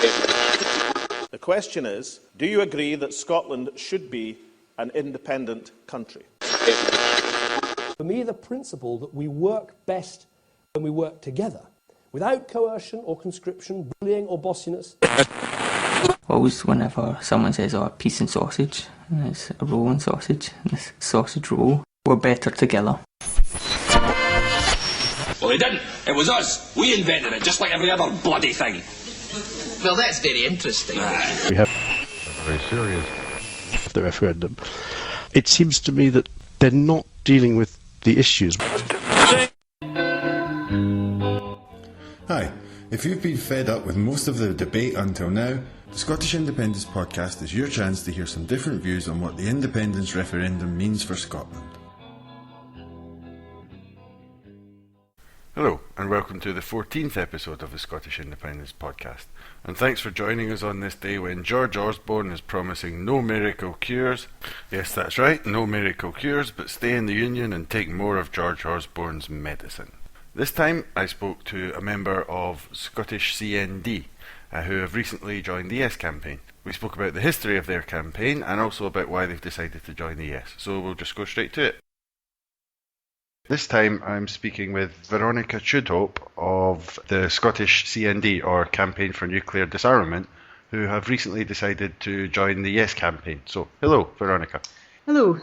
The question is, do you agree that Scotland should be an independent country? For me, the principle that we work best when we work together, without coercion or conscription, bullying or bossiness. Always whenever someone says, oh, peace and sausage, and it's a roll and sausage, and this sausage roll, we're better together. Well, they didn't. It was us. We invented it, just like every other bloody thing. Well, that's very interesting. We have very serious the referendum. It seems to me that they're not dealing with the issues. Hi, if you've been fed up with most of the debate until now, the Scottish Independence Podcast is your chance to hear some different views on what the independence referendum means for Scotland. Hello, and welcome to the 14th episode of the Scottish Independence Podcast. And thanks for joining us on this day when George Osborne is promising no miracle cures. Yes, that's right, no miracle cures, but stay in the Union and take more of George Osborne's medicine. This time I spoke to a member of Scottish CND, who have recently joined the Yes campaign. We spoke about the history of their campaign and also about why they've decided to join the Yes. So we'll just go straight to it. This time I'm speaking with Veronika Teudhope of the Scottish CND, or Campaign for Nuclear Disarmament, who have recently decided to join the Yes campaign. So, hello, Veronika. Hello.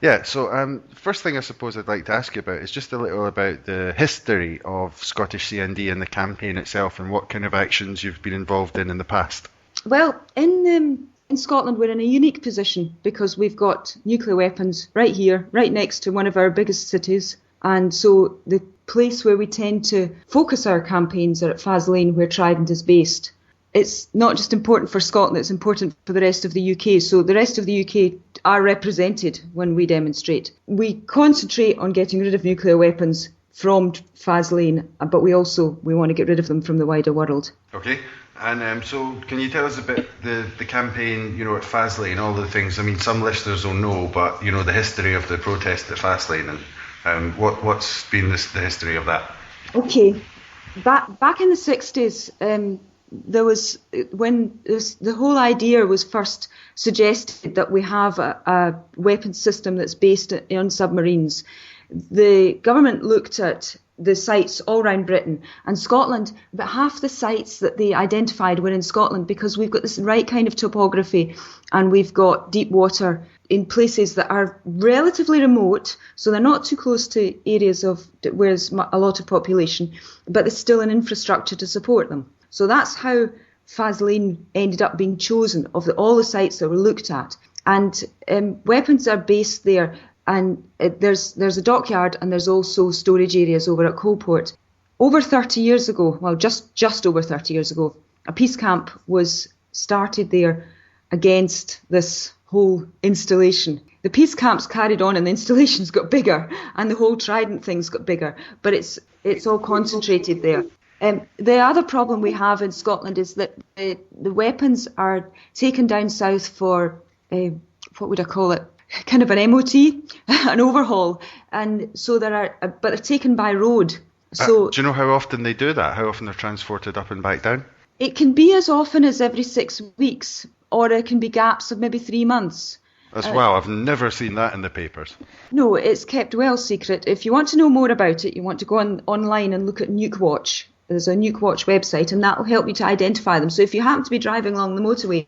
Yeah, so first thing I suppose I'd like to ask you about is just a little about the history of Scottish CND and the campaign itself and what kind of actions you've been involved in the past. Well, in Scotland we're in a unique position because we've got nuclear weapons right here, right next to one of our biggest cities. And so the place where we tend to focus our campaigns are at Faslane, where Trident is based. It's not just important for Scotland, it's important for the rest of the UK. So the rest of the UK are represented when we demonstrate. We concentrate on getting rid of nuclear weapons from Faslane, but we want to get rid of them from the wider world. Okay. And so can you tell us about the campaign, at Faslane, all the things? I mean, some listeners will know, but, the history of the protest at Faslane and what's been the history of that? Okay. Back in the 60s, there was, when the whole idea was first suggested that we have a weapons system that's based on submarines, the government looked at the sites all around Britain, and Scotland, about half the sites that they identified were in Scotland because we've got this right kind of topography and we've got deep water in places that are relatively remote, so they're not too close to areas where there's a lot of population, but there's still an infrastructure to support them. So that's how Faslane ended up being chosen of all the sites that were looked at. And weapons are based there. And there's a dockyard and there's also storage areas over at Coalport. Over 30 years ago, well, just over 30 years ago, a peace camp was started there against this whole installation. The peace camps carried on and the installations got bigger and the whole Trident thing's got bigger, but it's all concentrated there. The other problem we have in Scotland is that the weapons are taken down south for, what would I call it? Kind of an MOT, an overhaul, and so but they're taken by road. So do you know how often they do that? How often they're transported up and back down? It can be as often as every 6 weeks, or it can be gaps of maybe 3 months. Wow, I've never seen that in the papers. No, it's kept well secret. If you want to know more about it, you want to go online and look at Nukewatch. There's a Nukewatch website, and that will help you to identify them. So if you happen to be driving along the motorway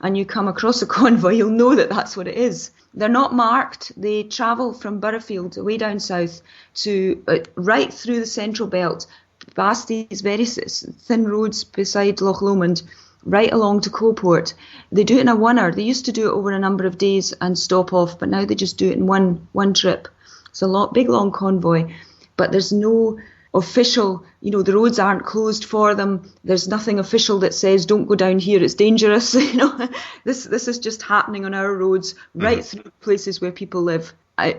and you come across a convoy, you'll know that that's what it is. They're not marked. They travel from Burghfield way down south to right through the central belt, past these very thin roads beside Loch Lomond, right along to Coalport. They do it in a one-hour. They used to do it over a number of days and stop off, but now they just do it in one trip. It's a big long convoy, but there's no official, the roads aren't closed for them. There's nothing official that says don't go down here, it's dangerous. This is just happening on our roads right through places where people live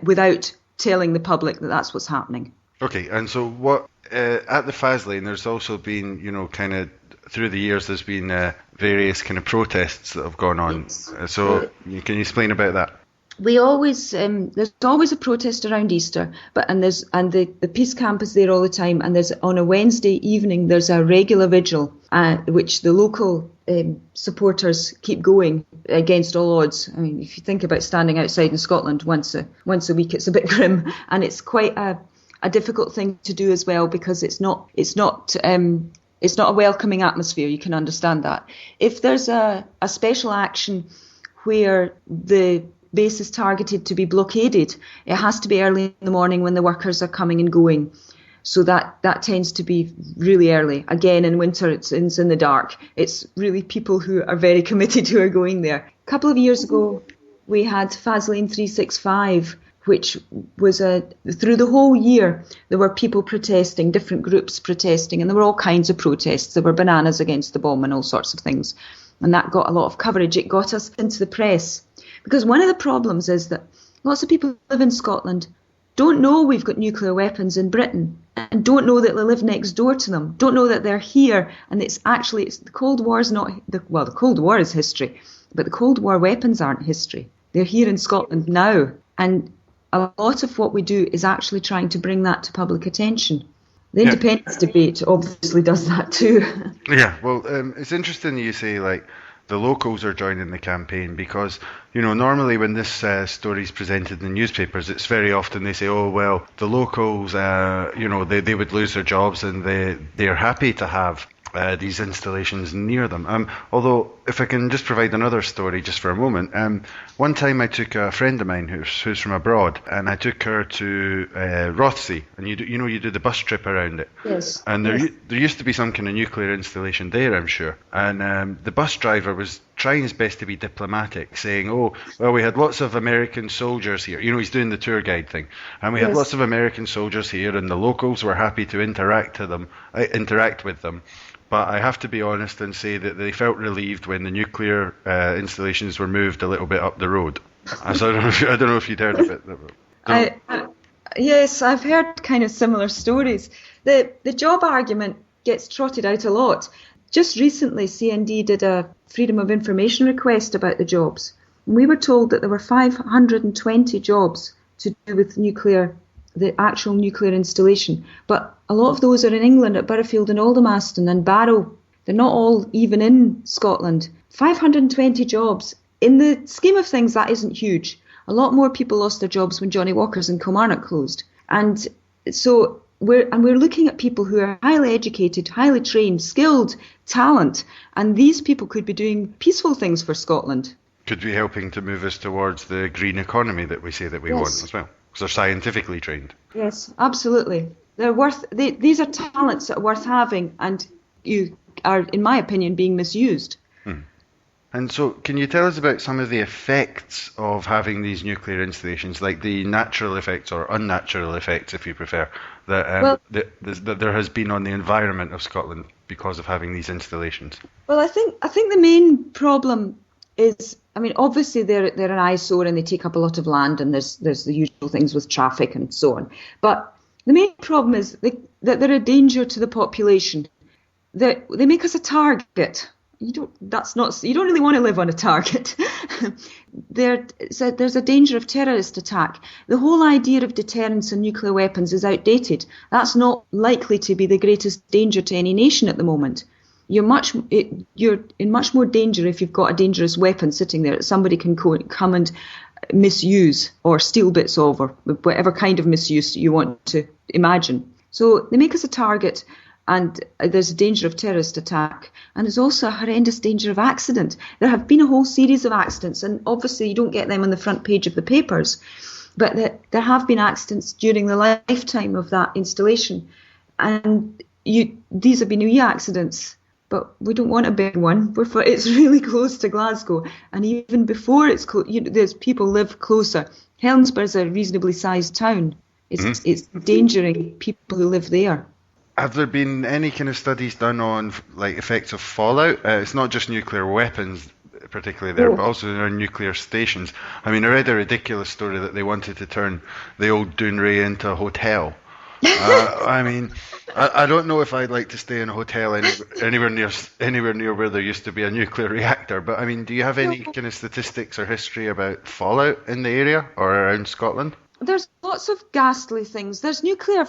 without telling the public that that's what's happening. Okay, and so what at the Faslane there's also been, kind of through the years there's been various kind of protests that have gone on. Yes. So can you explain about that? we always there's always a protest around Easter, and the peace camp is there all the time. And there's on a Wednesday evening there's a regular vigil, which the local supporters keep going against all odds. I mean, if you think about standing outside in Scotland once a week, it's a bit grim, and it's quite a difficult thing to do as well, because it's not a welcoming atmosphere. You can understand that. If there's a special action where the base is targeted to be blockaded, it has to be early in the morning when the workers are coming and going. So that tends to be really early. Again, in winter, it's in the dark. It's really people who are very committed who are going there. A couple of years ago, we had Faslane 365, which was through the whole year, there were people protesting, different groups protesting, and there were all kinds of protests. There were bananas against the bomb and all sorts of things. And that got a lot of coverage. It got us into the press. Because one of the problems is that lots of people who live in Scotland don't know we've got nuclear weapons in Britain, and don't know that they live next door to them, don't know that they're here, and it's the Cold War is the Cold War is history, but the Cold War weapons aren't history. They're here in Scotland now, and a lot of what we do is actually trying to bring that to public attention. The independence debate obviously does that too. Yeah, well, it's interesting you say, like, the locals are joining the campaign, because, you know, normally when this story is presented in the newspapers, it's very often they say, oh, well, the locals, you know, they would lose their jobs, and they're happy to have these installations near them. Although, if I can just provide another story just for a moment, one time I took a friend of mine who's from abroad, and I took her to Rothesay, and you do the bus trip around it. Yes. And there used to be some kind of nuclear installation there, I'm sure. And the bus driver was trying his best to be diplomatic, saying, oh, well, we had lots of American soldiers here. You know, he's doing the tour guide thing. And we had lots of American soldiers here, and the locals were happy to interact with them. But I have to be honest and say that they felt relieved when the nuclear installations were moved a little bit up the road. So I don't know if you'd heard of it. Yes, I've heard kind of similar stories. The job argument gets trotted out a lot. Just recently, CND did a Freedom of Information request about the jobs. And we were told that there were 520 jobs to do with the actual nuclear installation. But a lot of those are in England at Burghfield and Aldermaston and Barrow. They're not all even in Scotland. 520 jobs. In the scheme of things, that isn't huge. A lot more people lost their jobs when Johnny Walker's and Kilmarnock closed. And so we're looking at people who are highly educated, highly trained, skilled, talent, and these people could be doing peaceful things for Scotland. Could be helping to move us towards the green economy that we say that we want as well, because they're scientifically trained. Yes, absolutely. These are talents that are worth having, and you are, in my opinion, being misused. And so, can you tell us about some of the effects of having these nuclear installations, like the natural effects or unnatural effects, if you prefer, that there has been on the environment of Scotland because of having these installations? Well, I think the main problem is, I mean, obviously they're an eyesore and they take up a lot of land, and there's the usual things with traffic and so on. But the main problem is that they're a danger to the population. That they make us a target. You don't really want to live on a target. There's a danger of terrorist attack. The whole idea of deterrence and nuclear weapons is outdated. That's not likely to be the greatest danger to any nation at the moment. You're in much more danger if you've got a dangerous weapon sitting there that somebody can come and misuse or steal bits of, or whatever kind of misuse you want to imagine. So they make us a target. And there's a danger of terrorist attack. And there's also a horrendous danger of accident. There have been a whole series of accidents, and obviously you don't get them on the front page of the papers. But there have been accidents during the lifetime of that installation. And these have been wee accidents, but we don't want a big one. It's really close to Glasgow. And even before it's close, there's people live closer. Helensburgh's a reasonably sized town. It's endangering people who live there. Have there been any kind of studies done on like effects of fallout? It's not just nuclear weapons particularly there, but also in our nuclear stations. I mean, I read a ridiculous story that they wanted to turn the old Dounreay into a hotel. I mean, I don't know if I'd like to stay in a hotel anywhere near where there used to be a nuclear reactor. But I mean, do you have any kind of statistics or history about fallout in the area or around Scotland? There's lots of ghastly things. There's nuclear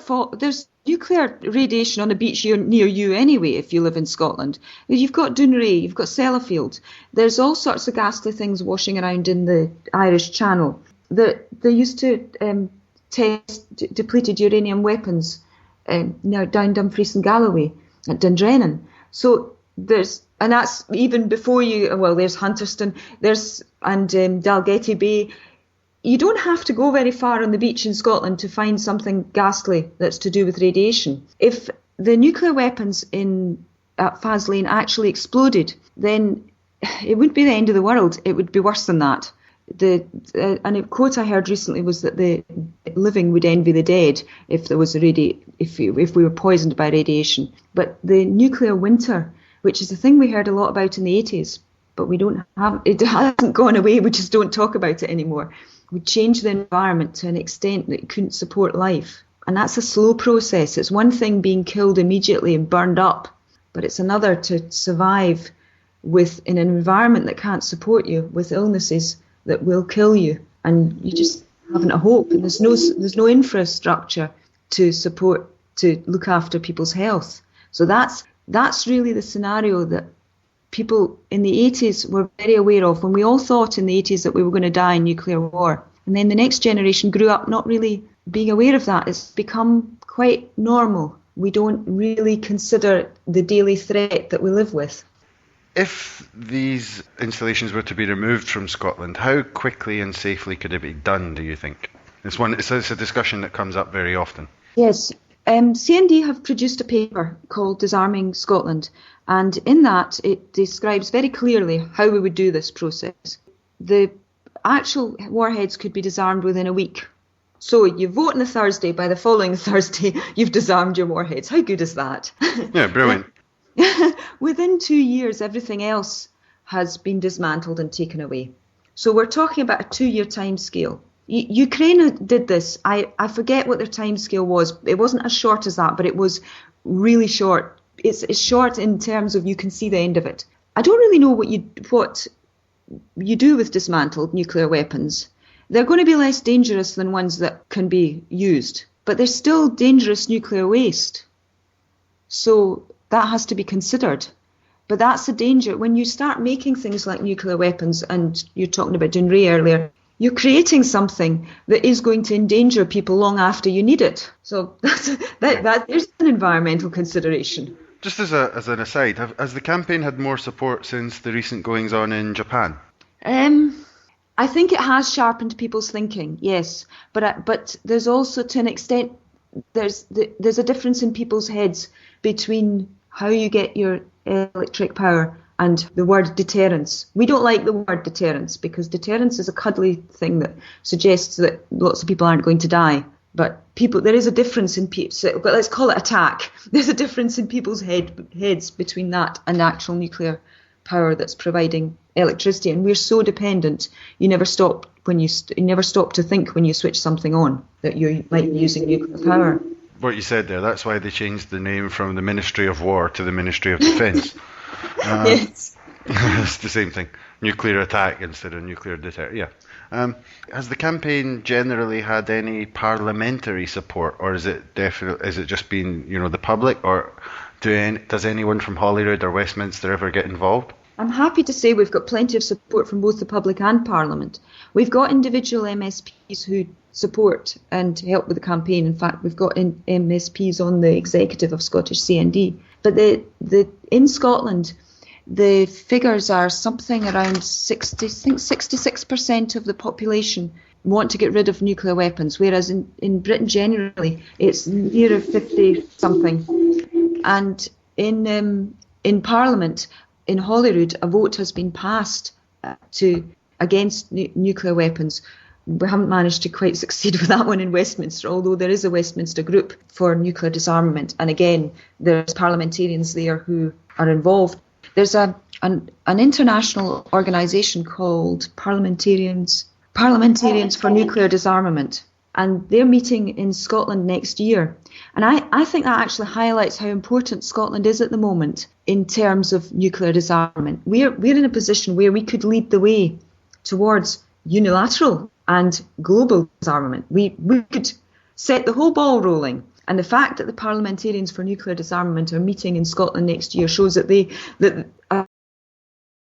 radiation on a beach near you anyway if you live in Scotland. You've got Dounreay, you've got Sellafield. There's all sorts of ghastly things washing around in the Irish Channel. They used to test depleted uranium weapons now down Dumfries and Galloway at Dundrennan. So and that's even before there's Hunterston, and Dalgety Bay. You don't have to go very far on the beach in Scotland to find something ghastly that's to do with radiation. If the nuclear weapons at Faslane actually exploded, then it wouldn't be the end of the world. It would be worse than that. And a quote I heard recently was that the living would envy the dead if there was if we were poisoned by radiation. But the nuclear winter, which is a thing we heard a lot about in the 80s, but it hasn't gone away. We just don't talk about it anymore. We changed the environment to an extent that it couldn't support life. And that's a slow process. It's one thing being killed immediately and burned up, but it's another to survive in an environment that can't support you, with illnesses that will kill you. And you just haven't a hope. And there's no infrastructure to look after people's health. So that's really the scenario that people in the 80s were very aware of, when we all thought in the 80s that we were going to die in nuclear war. And then the next generation grew up not really being aware of that. It's become quite normal. We don't really consider the daily threat that we live with. If these installations were to be removed from Scotland, how quickly and safely could it be done, do you think? It's a discussion that comes up very often. Yes. CND have produced a paper called Disarming Scotland, and in that it describes very clearly how we would do this process. The actual warheads could be disarmed within a week. So you vote on a Thursday, by the following Thursday you've disarmed your warheads. How good is that? Yeah, brilliant. Within 2 years, everything else has been dismantled and taken away. So we're talking about a 2-year time scale. Ukraine did this. I forget what their time scale was. It wasn't as short as that, but it was really short. It's short in terms of you can see the end of it. I don't really know what you do with dismantled nuclear weapons. They're going to be less dangerous than ones that can be used, but they're still dangerous nuclear waste. So that has to be considered. But that's the danger. When you start making things like nuclear weapons, and you're talking about Dounreay earlier, you're creating something that is going to endanger people long after you need it. So that is an environmental consideration. Just as an aside, has the campaign had more support since the recent goings-on in Japan? I think it has sharpened people's thinking, yes. But there's also, to an extent, there's a difference in people's heads between how you get your electric power and the word deterrence. We don't like the word deterrence because deterrence is a cuddly thing that suggests that lots of people aren't going to die. But there is a difference in people. So let's call it attack. There's a difference in people's heads between that and actual nuclear power that's providing electricity. And we're so dependent. You never stop to think when you switch something on that you might be using nuclear power. What you said there, that's why they changed the name from the Ministry of War to the Ministry of Defence. Yes. It's the same thing. Nuclear attack instead of nuclear deter. Yeah. Has the campaign generally had any parliamentary support, or is it just been the public, or does anyone from Holyrood or Westminster ever get involved? I'm happy to say we've got plenty of support from both the public and Parliament. We've got individual MSPs who support and help with the campaign. In fact, we've got MSPs on the executive of Scottish CND. But in Scotland, the figures are something around 66% of the population want to get rid of nuclear weapons, whereas in Britain generally it's nearer 50-something. And in Parliament, in Holyrood, a vote has been passed against nuclear weapons. We haven't managed to quite succeed with that one in Westminster, although there is a Westminster group for nuclear disarmament. And again, there's parliamentarians there who are involved. There's an international organisation called Parliamentarians for Nuclear Disarmament, and they're meeting in Scotland next year. And I think that actually highlights how important Scotland is at the moment in terms of nuclear disarmament. We're in a position where we could lead the way towards unilateral and global disarmament. We could set the whole ball rolling. And the fact that the parliamentarians for nuclear disarmament are meeting in Scotland next year shows that